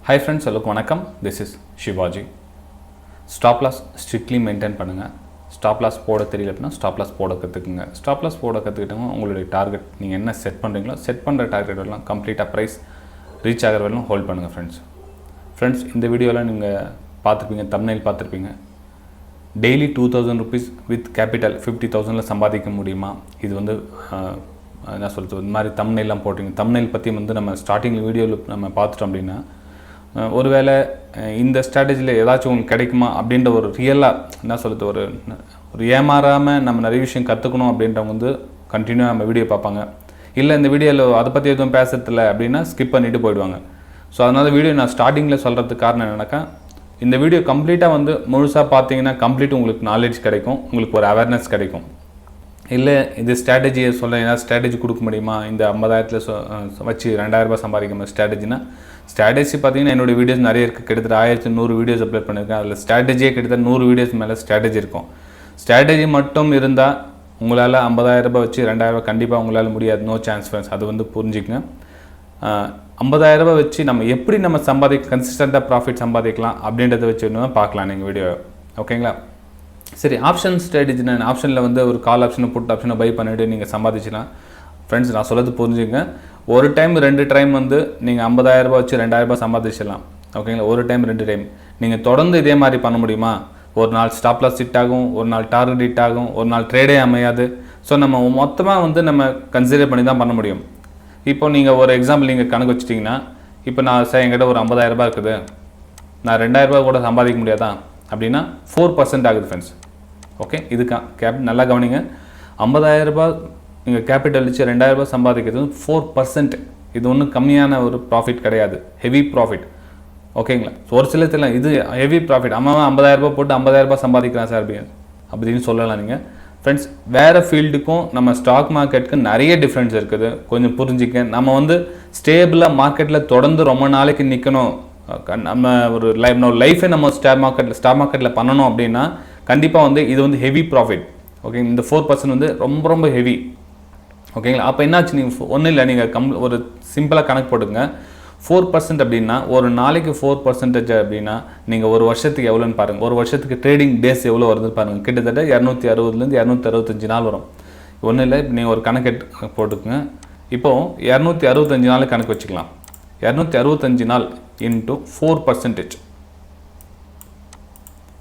Hi friends, welcome. This is Shivaji. Stop loss strictly maintain பண்ணுங்க. Stop loss போட தெரியல அப்படினா stop loss போட கத்துக்குங்க. Stop loss போட கத்துக்கிட்டவங்க உங்களுடைய டார்கெட் நீங்க என்ன செட் பண்றீங்களோ செட் பண்ற டார்கெட் எல்லாம் கம்ப்ளீட்டா பிரைஸ் ரீச் ஆகற வரைக்கும் ஹோல்ட் பண்ணுங்க फ्रेंड्स. फ्रेंड्स இந்த வீடியோல நீங்க பாத்துப்பீங்க thumbnail பாத்துப்பீங்க. Daily 2000 rupees with capital 50000 ல சம்பாதிக்க முடியுமா? இது வந்து என்ன சொல்றது இந்த மாதிரி thumbnail எல்லாம் போடுறீங்க. thumbnail பத்தி வந்து நம்ம ஸ்டார்டிங் வீடியோல நம்ம பார்த்துட்டோம் அப்படினா ஒருவேளை இந்த ஸ்ட்ராட்டஜியில் ஏதாச்சும் உங்களுக்கு கிடைக்குமா அப்படின்ற ஒரு ரியலாக என்ன சொல்கிறது ஒரு ஏமாறாமல் நம்ம நிறைய விஷயம் கற்றுக்கணும் அப்படின்றவங்க வந்து கண்டினியூவாக நம்ம வீடியோ பார்ப்பாங்க. இல்லை இந்த வீடியோவில் அதை பற்றி எதுவும் பேசுறதில்ல அப்படின்னா ஸ்கிப் பண்ணிவிட்டு போயிடுவாங்க. ஸோ அதனால் வீடியோ நான் ஸ்டார்டிங்கில் சொல்கிறதுக்கு காரணம் என்னன்னாக்கா இந்த வீடியோ கம்ப்ளீட்டாக வந்து முழுசாக பார்த்தீங்கன்னா கம்ப்ளீட் உங்களுக்கு நாலேஜ் கிடைக்கும், உங்களுக்கு ஒரு அவேர்னஸ் கிடைக்கும். இல்லை இது ஸ்ட்ராட்டஜியை சொல்ல ஏதாவது ஸ்ட்ராட்டஜி கொடுக்க முடியுமா இந்த 50000 வச்சு 2000 ரூபாய் சம்பாதிக்கிற ஸ்ட்ராட்டஜினா ஸ்ட்ராட்டஜி பார்த்தீங்கன்னா என்னோடய வீடியோஸ் நிறைய இருக்குது. கிட்டத்தட்ட 1100 வீடியோஸ் அப்லோட் பண்ணியிருக்கேன். அதில் ஸ்ட்ராட்டஜியே கிட்டத்தட்ட 100 வீடியோஸ் மேலே ஸ்ட்ராட்டஜி இருக்கும். ஸ்ட்ராட்டஜி மட்டும் இருந்தால் உங்களால் 50000 ரூபாய் வச்சு 2000 ரூபாய் கண்டிப்பாக உங்களால் முடியாது. நோ சான்ஸ் ஃப்ரெண்ட்ஸ், அது வந்து புரிஞ்சுக்கங்க. 50000 ரூபாய் வச்சு நம்ம எப்படி நம்ம கன்சிஸ்டண்ட்டாக ப்ராஃபிட் சம்பாதிக்கலாம் அப்படின்றத வச்சு இன்னும் பார்க்கலாம் நீங்கள் வீடியோ. ஓகேங்களா? சரி, ஆப்ஷன் ஸ்ட்ராட்டஜி நான் ஆப்ஷனில் வந்து ஒரு கால் ஆப்ஷனை புட் ஆப்ஷனை பை பண்ணிவிட்டு நீங்கள் சம்பாதிச்சலாம். ஃப்ரெண்ட்ஸ் நான் சொல்கிறது புரிஞ்சுங்க. ஒரு டைம் 2 டைம் வந்து நீங்கள் 50000 ரூபாய் வச்சு 2000 ரூபாய் சம்பாதிச்சிடலாம். ஓகேங்களா? ஒரு டைம் 2 டைம் நீங்கள் தொடர்ந்து இதே மாதிரி பண்ண முடியுமா? ஒரு நாள் ஸ்டாப் லாஸ் ஹிட் ஆகும், ஒரு நாள் டார்கெட் ஹிட் ஆகும், ஒரு நாள் ட்ரேடே அமையாது. ஸோ நம்ம மொத்தமாக வந்து நம்ம கன்சிடர் பண்ணி தான் பண்ண முடியும். இப்போ நீங்கள் ஒரு எக்ஸாம்பிள் நீங்கள் கணக்கு வச்சிட்டிங்கன்னா இப்போ நான் என்கிட்ட ஒரு 50000 ரூபாய் இருக்குது, நான் 2000 ரூபாய் கூட சம்பாதிக்க முடியாதா அப்படின்னா 4% ஆகுது ஃப்ரெண்ட்ஸ். ஓகே, இதுக்கு நல்லா கவனிங்க. 50000 ரூபாய் நீங்கள் கேபிட்டல் வச்சு 2000 ரூபாய் சம்பாதிக்கிறது 4%. இது ஒன்றும் கம்மியான ஒரு ப்ராஃபிட் கிடையாது, ஹெவி ப்ராஃபிட். ஓகேங்களா? ஒரு சிலத்தில் இது ஹெவி ப்ராஃபிட். 50000 ரூபாய் போட்டு 50000 ரூபாய் சம்பாதிக்கலாம் சார் அப்படின்னு சொல்லலாம் நீங்கள். ஃப்ரெண்ட்ஸ் வேறு ஃபீல்டுக்கும் நம்ம ஸ்டாக் மார்க்கெட்டுக்கு நிறைய டிஃப்ரென்ஸ் இருக்குது, கொஞ்சம் புரிஞ்சிக்க. நம்ம வந்து ஸ்டேபிளாக மார்க்கெட்டில் தொடர்ந்து ரொம்ப நாளைக்கு நிற்கணும், நம்ம ஒரு லைஃபை நம்ம ஸ்டாக் மார்க்கெட்டில் பண்ணணும் அப்படின்னா கண்டிப்பாக வந்து இது வந்து ஹெவி ப்ராஃபிட். ஓகே, இந்த 4% வந்து ரொம்ப ரொம்ப ஹெவி. ஓகேங்களா? அப்போ என்னாச்சு, நீங்கள் ஒன்றும் இல்லை, நீங்கள் ஒரு சிம்பிளாக கணக்கு போட்டுங்க. 4% அப்படின்னா ஒரு நாளைக்கு 4% அப்படின்னா நீங்கள் ஒரு வருஷத்துக்கு எவ்வளோன்னு பாருங்கள். ஒரு வருஷத்துக்கு ட்ரேடிங் டேஸ் எவ்வளோ வருது பாருங்கள். கிட்டத்தட்ட 260 265 நாள் வரும். ஒன்றும் இல்லை, இப்போ நீங்கள் ஒரு கணக்கு போட்டுக்குங்க. இப்போது 265 நாள் கணக்கு வச்சுக்கலாம். 265 நாள் இன்ட்டு 4%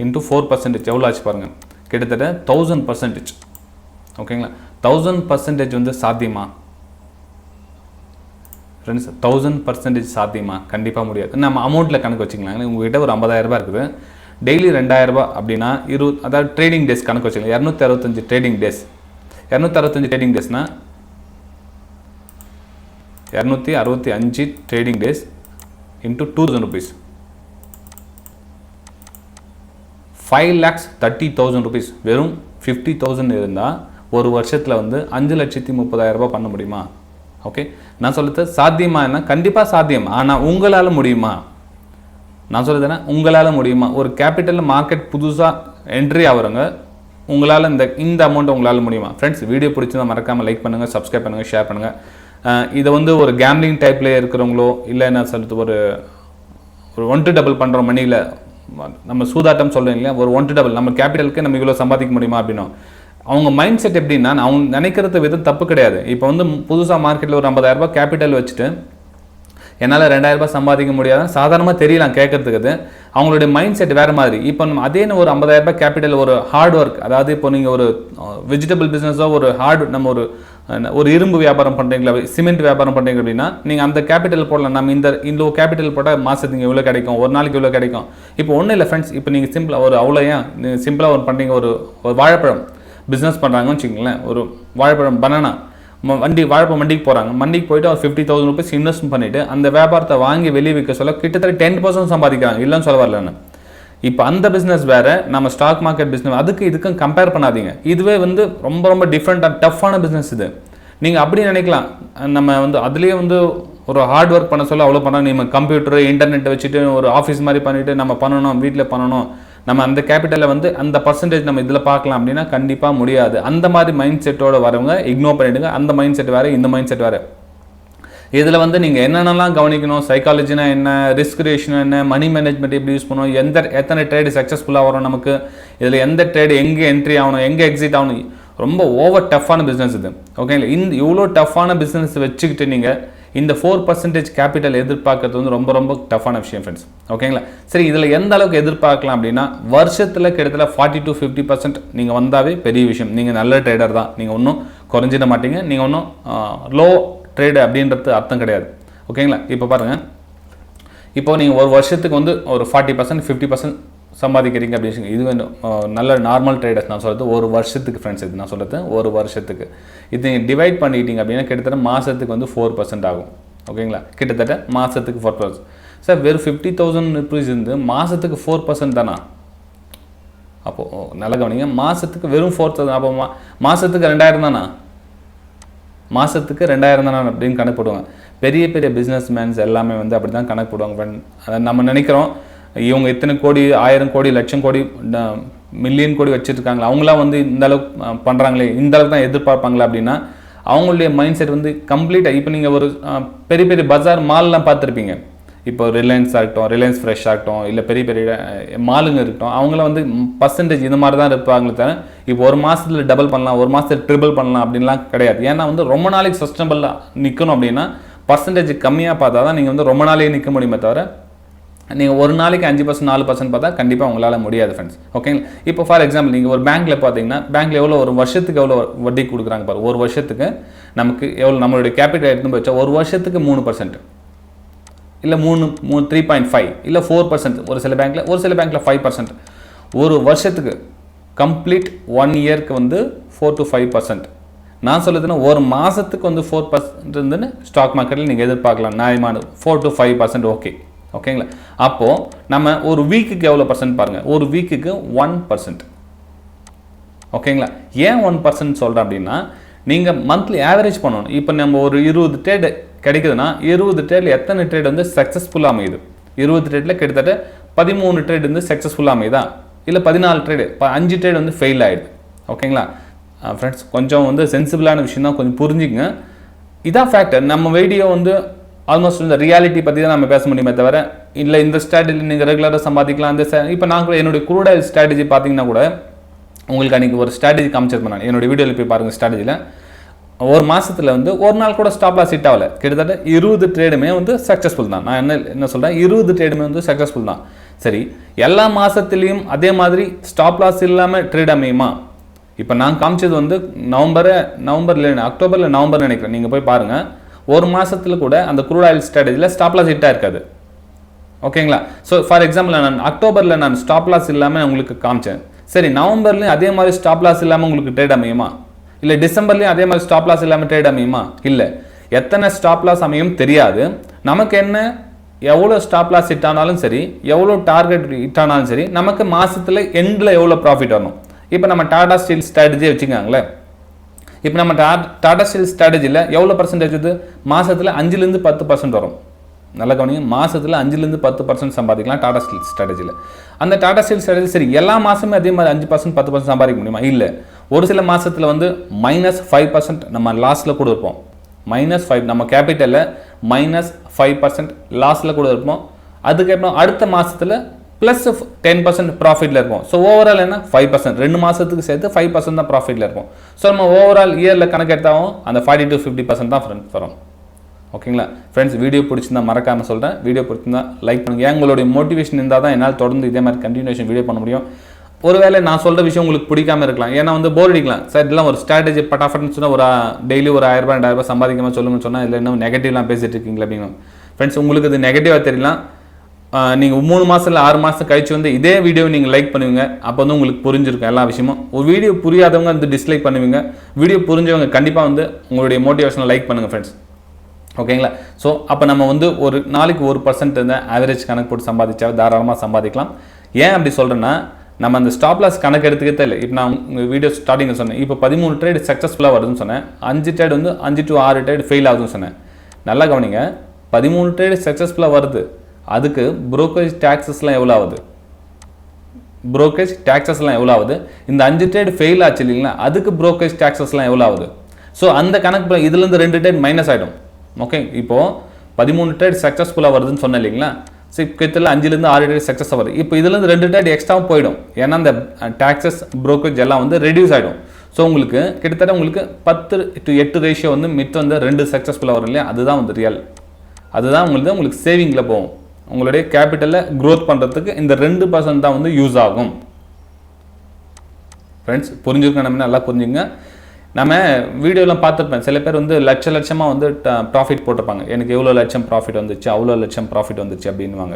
இன்ட்டு 4% எவ்வளோ ஆச்சு பாருங்கள். கிட்டத்தட்ட 1000%. ஓகேங்களா? 1000% வந்து சாத்தியமா ஃப்ரெண்ட்ஸ்? 1000% சாத்தியமா? கண்டிப்பாக முடியாது. நம்ம அமௌண்ட்டில் கணக்கு வச்சுக்கலாம். உங்கள்கிட்ட ஒரு 50000 ரூபாய் இருக்குது, டெய்லி 2000 ரூபாய் அப்படின்னா அதாவது ட்ரேடிங் டேஸ் கணக்கு வச்சுக்கலாம். 265 ட்ரேடிங் டேஸ். 265 ட்ரேடிங் டேஸ்னால் 265 trading days into 2000 rupees 5,30,000 rupees. வெறும் 50,000 இருந்தால் ஒரு வருஷத்தில் வந்து 5,30,000 ரூபாய் பண்ண முடியுமா? ஓகே, நான் சொல்கிறது சாத்தியமா என்ன? கண்டிப்பாக சாத்தியம். ஆனால் உங்களால் முடியுமா? நான் சொல்கிறதுனா உங்களால் முடியுமா? ஒரு கேபிட்டலில் மார்க்கெட் புதுசாக என்ட்ரி ஆகுறவங்க உங்களால் இந்த அமௌண்ட்டை உங்களால் முடியுமா? ஃப்ரெண்ட்ஸ் வீடியோ பிடிச்சதை மறக்காமல் லைக் பண்ணுங்கள், சப்ஸ்கிரைப் பண்ணுங்கள், ஷேர் பண்ணுங்கள். இதை வந்து ஒரு கேம்லிங் டைப்பில் இருக்கிறவங்களோ இல்லை என்ன சொல்கிறது ஒரு 1 to double பண்ணுற மணியில் நம்ம சூதாட்டம் சொல்கிறோம் இல்லையா, ஒரு 1 to double நம்ம கேபிட்டலுக்கு நம்ம இவ்வளோ சம்பாதிக்க முடியுமா அப்படின்னா அவங்க மைண்ட் செட் எப்படின்னா அவங்க நினைக்கிறது விதம் தப்பு கிடையாது. இப்போ வந்து புதுசாக மார்க்கெட்டில் ஒரு 50000 ரூபாய் கேபிட்டல் வச்சுட்டு என்னால் 2000 ரூபாய் சம்பாதிக்க முடியாதுன்னு சாதாரணமாக தெரியலாம் கேட்கறதுக்கு. அது அவங்களுடைய மைண்ட் செட் வேறு மாதிரி. இப்போ அதே ஒரு 50000 ரூபாய் கேபிட்டல் ஒரு ஹார்ட் ஒர்க், அதாவது இப்போ நீங்கள் ஒரு வெஜிடபிள் பிஸ்னஸோ ஒரு நம்ம ஒரு இரும்பு வியாபாரம் பண்ணுறீங்களா, சிமெண்ட் வியாபாரம் பண்ணுறீங்க அப்படின்னா நீங்கள் அந்த கேபிட்டல் போடலாம். நம்ம இந்த கேபிட்டல் போட்டால் மாதத்துக்கு எவ்வளோ கிடைக்கும், ஒரு நாளைக்கு எவ்வளோ கிடைக்கும். இப்போ ஒன்றும் இல்லை ஃப்ரெண்ட்ஸ், இப்போ நீங்கள் சிம்பிளாக ஒரு அவ்வளோயா சிம்பிளாக ஒரு பண்ணுறீங்க, ஒரு வாழைப்பழம் பிஸ்னஸ் பண்ணுறாங்கன்னு வச்சுக்கோங்களேன். ஒரு வாழைப்பழம் பனானா வாழைப்பழம் மண்டிக்கு போகிறாங்க. மண்டிக்கு போயிட்டு ஒரு 50,000 rupees இன்வெஸ்ட் பண்ணிவிட்டு அந்த வியாபாரத்தை வாங்கி வெளியே விற்க சொல்ல கிட்டத்தட்ட 10% சம்பாதிக்கிறாங்க. இல்லைன்னு சொல்ல வரலன்னு. இப்போ அந்த பிஸ்னஸ் வேறு, நம்ம ஸ்டாக் மார்க்கெட் பிஸ்னஸ் இதுக்கும் கம்பேர் பண்ணாதீங்க. இதுவே வந்து ரொம்ப ரொம்ப டிஃப்ரெண்ட்டாக டஃப்பான பிஸ்னஸ் இது. நீங்கள் அப்படி நினைக்கலாம், நம்ம வந்து அதுலேயே வந்து ஒரு ஹார்ட் ஒர்க் பண்ண சொல்ல அவ்வளோ பண்ணால் நம்ம கம்ப்யூட்டரு இன்டர்நெட்டை வச்சுட்டு ஒரு ஆஃபீஸ் மாதிரி பண்ணிவிட்டு நம்ம பண்ணணும், வீட்டில் பண்ணணும், நம்ம அந்த கேபிட்டலில் வந்து அந்த பர்சன்டேஜ் நம்ம இதில் பார்க்கலாம் அப்படின்னா கண்டிப்பாக முடியாது. அந்த மாதிரி மைண்ட் செட்டோடு வரவங்க இக்னோர் பண்ணிவிடுங்க. அந்த மைண்ட் செட் வேறு, இந்த மைண்ட் செட் வேறு. இதில் வந்து நீங்கள் என்னென்னலாம் கவனிக்கணும், சைக்காலஜினா என்ன, ரிஸ்க் ரேஷியோ என்ன, மணி மேனேஜ்மெண்ட் எப்படி யூஸ் பண்ணணும், எத்தனை ட்ரேடு சக்ஸஸ்ஃபுல்லாக வரும் நமக்கு, இதில் எந்த ட்ரேடு எங்கே என்ட்ரி ஆகணும், எங்கே எக்ஸிட் ஆகணும், ரொம்ப ஓவர் டஃப்பான பிஸ்னஸ் இது. ஓகேங்களா, இவ்வளோ டஃப்பான பிஸ்னஸ் வச்சுக்கிட்டு நீங்கள் இந்த 4% கேபிட்டல் எதிர்பார்க்கறது வந்து ரொம்ப ரொம்ப டஃப்பான விஷயம் ஃப்ரெண்ட்ஸ். ஓகேங்களா, சரி இதில் எந்த அளவுக்கு எதிர்பார்க்கலாம் அப்படின்னா, வருஷத்தில் கிட்டத்தட்ட 40 to 50% நீங்கள் வந்தாவே பெரிய விஷயம். நீங்கள் நல்ல ட்ரேடர் தான், நீங்கள் ஒன்றும் குறைஞ்சிட மாட்டீங்க, நீங்கள் ஒன்றும் லோ ட்ரேடு அப்படின்றது அர்த்தம் கிடையாது. ஓகேங்களா, இப்போ பாருங்கள், இப்போ நீங்கள் ஒரு வருஷத்துக்கு வந்து ஒரு 40% 50% சம்பாதிக்கிறீங்க அப்படின்னு இது நல்ல நார்மல் ட்ரேடர்ஸ் நான் சொல்கிறது ஒரு வருஷத்துக்கு ஃப்ரெண்ட்ஸ். இது நான் சொல்கிறது ஒரு வருஷத்துக்கு. இது நீங்கள் டிவைட் பண்ணிட்டீங்க அப்படின்னா கிட்டத்தட்ட மாதத்துக்கு வந்து 4% ஆகும். ஓகேங்களா, கிட்டத்தட்ட மாதத்துக்கு 4%. சார் வெறும் 50,000 rupees இருந்து மாதத்துக்கு 4% தானா? அப்போது நல்லா கவனிங்க, மாதத்துக்கு வெறும் 4,000. அப்போ மாதத்துக்கு 2,000 தானா? மாதத்துக்கு 2,000 தானே அப்படின்னு கணக்கு போடுவாங்க. பெரிய பெரிய பிஸ்னஸ் மேன்ஸ் எல்லாமே வந்து அப்படி தான் கணக்கு போடுவாங்க. அதை நம்ம நினைக்கிறோம் இவங்க இத்தனை கோடி, 1000 கோடி, லட்சம் கோடி, மில்லியன் கோடி வச்சுருக்காங்களா, அவங்களாம் வந்து இந்த அளவுக்கு பண்ணுறாங்களே, இந்த அளவுக்கு தான் எதிர்பார்ப்பாங்களா அப்படின்னா அவங்களுடைய மைண்ட் செட் வந்து கம்ப்ளீட்டாக. இப்போ நீங்கள் ஒரு பெரிய பெரிய பஜார் மால்லாம் பார்த்துருப்பீங்க. இப்போ ரிலையன்ஸ் ஆகட்டும், ரிலையன்ஸ் ஃப்ரெஷ் ஆகட்டும், இல்லை பெரிய பெரிய மாலுங்க இருக்கட்டும், அவங்களாம் வந்து பர்சன்டேஜ் இந்த மாதிரி தான் இருப்பாங்களே தவிர இப்போ ஒரு மாதத்தில் டபுள் பண்ணலாம், ஒரு மாதத்தில் ட்ரிபிள் பண்ணலாம் அப்படின்லாம் கிடையாது. ஏன்னா வந்து ரொம்ப நாளைக்கு சஸ்டனபிளாக நிற்கணும் அப்படின்னா பர்சன்டேஜ் கம்மியாக பார்த்தா தான் நீங்கள் வந்து ரொம்ப நாளைக்கு நிற்க முடியுமே தவிர நீங்கள் ஒரு நாளைக்கு 5% 4% பார்த்தா கண்டிப்பாக உங்களால் முடியாது ஃப்ரெண்ட்ஸ். ஓகேங்களா, இப்போ ஃபார் எக்ஸாம்பிள் நீங்கள் ஒரு பேங்க்கில் பார்த்தீங்கன்னா பேங்க்கில் எவ்வளோ ஒரு வருஷத்துக்கு எவ்வளோ வட்டி கொடுக்குறாங்க பாரு. ஒரு வருஷத்துக்கு நமக்கு எவ்வளோ நம்மளுடைய கேபிட்டல் எடுத்துன்னு வச்சா ஒரு வருஷத்துக்கு 3%, இல்லை 3.5, இல்லை 4%. ஒரு சில பேங்க்கில் 5%. ஒரு வருஷத்துக்கு கம்ப்ளீட் 1 இயர்க்கு வந்து 4 to 5%. நான் சொல்லுதுன்னா ஒரு மாதத்துக்கு வந்து 4% இருந்துன்னு ஸ்டாக் மார்க்கெட்டில் நீங்கள் எதிர்பார்க்கலாம். நியாயமான 4 to 5% ஓகே. ஓகேங்களா, அப்போது நம்ம ஒரு வீக்குக்கு எவ்வளோ பர்சன்ட் பாருங்கள், ஒரு வீக்குக்கு 1%. ஓகேங்களா, ஏன் 1% சொல்கிறேன் அப்படின்னா நீங்கள் மந்த்லி ஆவரேஜ் பண்ணணும். இப்போ நம்ம ஒரு 20 ட்ரேடு கிடைக்குதுன்னா 20 ட்ரேடில் எத்தனை ட்ரேட் வந்து சக்ஸஸ்ஃபுல்லாக அமையுது? 20 ட்ரேடில் கிட்டத்தட்ட 13 ட்ரேட் வந்து சக்ஸஸ்ஃபுல்லாக அமையுதா, இல்லை 14 ட்ரேடு, 5 ட்ரேட் வந்து ஃபெயில் ஆகிடுது. ஓகேங்களா ஃப்ரெண்ட்ஸ், கொஞ்சம் வந்து சென்சிபிளான விஷயம் தான், கொஞ்சம் புரிஞ்சுக்குங்க. இதான் ஃபேக்டர். நம்ம வீடியோ வந்து ஆல்மோஸ்ட் இந்த ரியாலிட்டி பற்றி தான் நம்ம பேச முடியுமே தவிர இல்லை இந்த ஸ்ட்ராட்டஜி நீங்கள் ரெகுலராக சம்பாதிக்கலாம். இந்த இப்போ நான் கூட என்னுடைய குரூட் ஆயில் ஸ்ட்ராட்டஜி பார்த்தீங்கன்னா கூட உங்களுக்கு அன்றைக்கி ஒரு ஸ்ட்ராட்டஜி காமிச்சிருப்பேன் நான் என்னுடைய வீடியோவில் போய் பாருங்கள். ஸ்ட்ராட்டஜியில் ஒரு மாதத்தில் வந்து ஒரு நாள் கூட ஸ்டாப் லாஸ் ஹிட் ஆகலை. கிட்டத்தட்ட 20 ட்ரேடுமே வந்து சக்ஸஸ்ஃபுல் தான். நான் என்ன சொல்கிறேன், 20 ட்ரேடுமே வந்து சக்ஸஸ்ஃபுல் தான். சரி, எல்லா மாதத்துலேயும் அதே மாதிரி ஸ்டாப் லாஸ் இல்லாமல் ட்ரேட் அமையுமா? இப்போ நான் காமிச்சது வந்து அக்டோபரில் நவம்பர் நினைக்கிறேன். நீங்கள் போய் பாருங்கள், ஒரு மாதத்தில் கூட அந்த க்ரூட் ஆயில் ஸ்ட்ராட்டஜியில் ஸ்டாப் லாஸ் ஹிட்டாக இருக்காது. ஓகேங்களா, ஸோ ஃபார் எக்ஸாம்பிள் நான் அக்டோபரில் நான் ஸ்டாப் லாஸ் இல்லாமல் உங்களுக்கு காமிச்சேன். சரி, நவம்பர்லேயும் அதே மாதிரி ஸ்டாப் லாஸ் இல்லாமல் உங்களுக்கு ட்ரேட் அமையுமா? இல்லை டிசம்பர்லேயும் அதே மாதிரி ஸ்டாப் லாஸ் இல்லாமல் ட்ரேட் அமையுமா? இல்லை. எத்தனை ஸ்டாப் லாஸ் அமையும் தெரியாது. நமக்கு என்ன, எவ்வளோ ஸ்டாப் லாஸ் ஹிட் ஆனாலும் சரி, எவ்வளோ டார்கெட் ஹிட் ஆனாலும் சரி, நமக்கு மாதத்தில் எண்டில் எவ்வளோ ப்ராஃபிட் வரணும். இப்போ நம்ம டாடா ஸ்டீல் ஸ்ட்ராட்டஜியை வச்சுக்காங்களேன். இப்போ நம்ம டாடா ஸ்டீல் ஸ்ட்ராட்டஜியில் எவ்வளோ பர்சன்டேஜ் இது? மாதத்தில் 5 to 10% வரும். நல்ல கவனிங்க, மாதத்தில் 5 to 10% சம்பாதிக்கலாம் டாடா ஸ்டீல் ஸ்ட்ராட்டஜியில். அந்த டாடா ஸ்டீல் ஸ்ட்ராட்டஜி சரி எல்லா மாதமே அதே மாதிரி 5% 10% சம்பாதிக்க முடியுமா? இல்லை. ஒரு சில மாதத்தில் வந்து -5% நம்ம லாஸில் கூட இருப்போம். -5 நம்ம கேபிட்டலில் -5% லாஸில் கூட இருப்போம். அதுக்கப்புறம் அடுத்த மாதத்தில் +10% ப்ராஃபிட்டில் இருப்போம். ஸோ ஓவரால் என்ன 5%, 2 மாதத்துக்கு சேர்த்து 5% தான் ப்ராஃபிட்டில் இருப்போம். ஸோ நம்ம ஓவரால் இயரில் கணக்கெடுத்தாலும் அந்த 40 to 50% தான் ஃப்ரெண்ட்ஸ் வரும். ஓகேங்களா ஃப்ரெண்ட்ஸ், வீடியோ பிடிச்சிருந்தா மறக்காமல் சொல்கிறேன், வீடியோ பிடிச்சிருந்தா லைக் பண்ணுங்கள். உங்களுடைய மோட்டிவேஷன் இருந்தால் தான் என்னால் தொடர்ந்து இதே மாதிரி கண்டினியூஷன் வீடியோ பண்ண முடியும். ஒருவேளை நான் சொல்கிற விஷயம் உங்களுக்கு பிடிக்காமல் இருக்கலாம், ஏன்னா வந்து போர் அடிக்கலாம். சார் இதெல்லாம் ஒரு ஸ்ட்ராட்டஜி பட்டாஃபட்னு சொன்னால் ஒரு டெய்லி ஒரு 1000 ரூபாய் 2000 ரூபாய் சம்பாதிக்காமல் சொல்லுங்கன்னு சொன்னால் இல்லை இன்னும் நெகட்டிவ்லாம் பேசிட்டு இருக்கீங்களா அப்படின்னு. ஃப்ரெண்ட்ஸ், உங்களுக்கு இது நெகட்டிவாக தெரியலாம். நீங்கள் 3 மாதம் இல்லை 6 மாதம் கழிச்சு வந்து இதே வீடியோ நீங்கள் லைக் பண்ணுவீங்க. அப்போ வந்து உங்களுக்கு புரிஞ்சிருக்கும் எல்லா விஷயமும். ஒரு வீடியோ புரியாதவங்க வந்து டிஸ்லைக் பண்ணுவீங்க. வீடியோ புரிஞ்சவங்க கண்டிப்பாக வந்து உங்களுடைய மோட்டிவேஷனை லைக் பண்ணுங்கள் ஃப்ரெண்ட்ஸ். ஓகேங்களா, ஸோ அப்போ நம்ம வந்து ஒரு நாளைக்கு 1% இருந்தால் ஆவரேஜ் கணக்கு போட்டு சம்பாதிச்சா தாராளமாக சம்பாதிக்கலாம். ஏன் அப்படி சொல்கிறேன்னா, நம்ம அந்த ஸ்டாப் லாஸ் கணக்கு எடுத்துக்கிட்டே இல்லை. இப்போ நான் உங்கள் வீடியோ ஸ்டார்டிங்கில் சொன்னேன், இப்போ 13 ட்ரேட் சக்ஸஸ்ஃபுல்லாக வருதுன்னு சொன்னேன். 5 ட்ரேட் வந்து 5 to 6 ட்ரேட் ஃபெயில் ஆகுதுன்னு சொன்னேன். நல்லா கவனிங்க, 13 ட்ரேட் சக்ஸஸ்ஃபுல்லாக வருது, அதுக்கு புரோக்கரேஜ் டேக்ஸஸ்லாம் எவ்வளோ ஆகுது? புரோக்கரேஜ் டேக்ஸஸ்லாம் எவ்வளோ ஆகுது? இந்த 5 ட்ரேட் ஃபெயில் ஆச்சு இல்லைங்களா, அதுக்கு புரோக்கரேஜ் டேக்ஸஸ்லாம் எவ்வளோ ஆகுது? ஸோ அந்த கணக்கு இதுலேருந்து 2 ட்ரேட் மைனஸ் ஆகிடும். ஓகே, இப்போது 13 ட்ரேட் சக்ஸஸ்ஃபுல்லாக வருதுன்னு சொன்னேன் இல்லைங்களா? சரி, கிட்டத்தட்ட 5லேருந்து 6 ட்ரேட் சக்ஸஸ் வருது. இப்போ இதுலேருந்து 2 ட்ரேட் எக்ஸ்ட்ராவும் போயிடும். ஏன்னா அந்த டாக்ஸஸ் brokerage எல்லாம் வந்து ரெடியூஸ் ஆகிடும். ஸோ உங்களுக்கு கிட்டத்தட்ட உங்களுக்கு 10:8 ரேஷியோ வந்து மித்த வந்து 2 சக்ஸஸ்ஃபுல்லாக வரும் இல்லையா? அதுதான் வந்து ரியல். அதுதான் உங்களுக்கு சேவிங்கில் போகும். உங்களுடைய கேபிட்டலை க்ரோத் பண்ணுறதுக்கு இந்த 2% தான் வந்து யூஸ் ஆகும். ஃப்ரெண்ட்ஸ் புரிஞ்சுருக்க நம்ம நல்லா புரிஞ்சுங்க. நம்ம வீடியோலாம் பார்த்துருப்பேன், சில பேர் வந்து லட்சமாக வந்து ப்ராஃபிட் போட்டிருப்பாங்க. எனக்கு எவ்வளோ லட்சம் ப்ராஃபிட் வந்துச்சு, அவ்வளோ லட்சம் ப்ராஃபிட் வந்துச்சு அப்படின்வாங்க.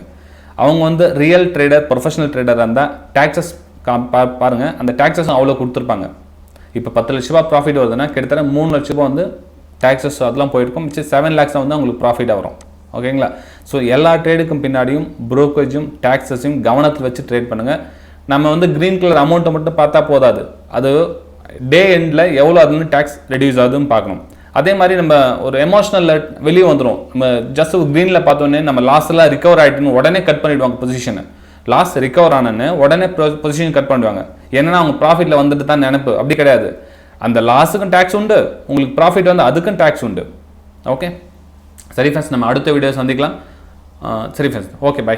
அவங்க வந்து ரியல் ட்ரேடர், ப்ரொஃபஷனல் ட்ரேடராக இருந்தால் டேக்ஸஸ் பாருங்கள், அந்த டேக்ஸஸும் அவ்வளோ கொடுத்துருப்பாங்க. இப்போ 10 லட்ச ரூபா ப்ராஃபிட் வருதுன்னா கிட்டத்தட்ட 3 லட்ச ரூபா வந்து டேக்ஸஸ் அதெல்லாம் போயிருக்கும். மிச்சம் 7 lakhs வந்து அவங்களுக்கு ப்ராஃபிட்டாக வரும். ஓகேங்களா? ஸோ எல்லா ட்ரேடுக்கும் பின்னாடியும் ப்ரோக்கரேஜும் டேக்ஸஸையும் கவனத்தில் வச்சு ட்ரேட் பண்ணுங்கள். நம்ம வந்து க்ரீன் கலர் அமௌண்ட்டை மட்டும் பார்த்தா போதாது, அது டே எண்டில் எவ்வளோ அதுலேருந்து டேக்ஸ் ரெடியூஸ் ஆகுதுன்னு பார்க்கணும். அதே மாதிரி நம்ம ஒரு எமோஷனலில் வெளியே வந்துடும். நம்ம ஜஸ்ட் க்ரீனில் பார்த்தோன்னே நம்ம லாஸ்லாம் ரிகவர் ஆகிட்டுன்னு உடனே கட் பண்ணிவிடுவாங்க பொசிஷனை. லாஸ் ரிகவர் ஆனன்னு உடனே பொசிஷன் கட் பண்ணிடுவாங்க. ஏன்னா அவங்க ப்ராஃபிட்டில் வந்துட்டு தான் நினைப்பு. அப்படி கிடையாது. அந்த லாஸுக்கும் டேக்ஸ் உண்டு, உங்களுக்கு ப்ராஃபிட் வந்து அதுக்கும் டேக்ஸ் உண்டு. ஓகே, சரி ஃப்ரெண்ட்ஸ், நம்ம அடுத்த வீடியோ சந்திக்கலாம். சரி ஃப்ரெண்ட்ஸ், ஓகே, பை.